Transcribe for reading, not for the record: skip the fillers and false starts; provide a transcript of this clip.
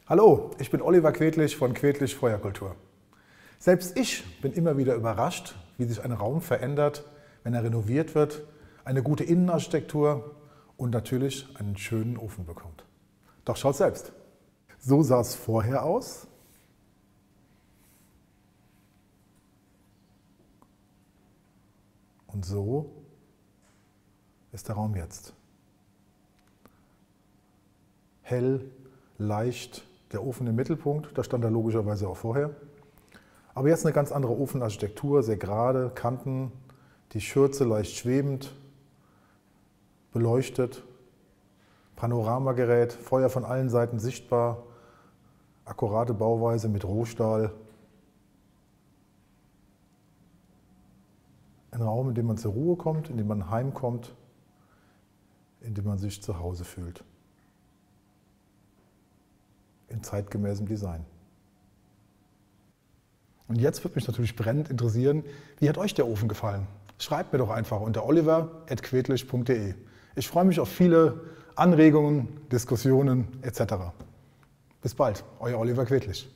Hallo, ich bin Oliver Quedlich von Quedlich Feuerkultur. Selbst ich bin immer wieder überrascht, wie sich ein Raum verändert, wenn er renoviert wird, eine gute Innenarchitektur und natürlich einen schönen Ofen bekommt. Doch schaut selbst. So sah es vorher aus. Und so ist der Raum jetzt. Hell, leicht, der Ofen im Mittelpunkt, da stand er logischerweise auch vorher. Aber jetzt eine ganz andere Ofenarchitektur, sehr gerade, Kanten, die Schürze leicht schwebend, beleuchtet, Panoramagerät, Feuer von allen Seiten sichtbar, akkurate Bauweise mit Rohstahl. Ein Raum, in dem man zur Ruhe kommt, in dem man heimkommt, in dem man sich zu Hause fühlt. In zeitgemäßem Design. Und jetzt würde mich natürlich brennend interessieren, wie hat euch der Ofen gefallen? Schreibt mir doch einfach unter oliver@quedlich.de. Ich freue mich auf viele Anregungen, Diskussionen etc. Bis bald, euer Oliver Quedlich.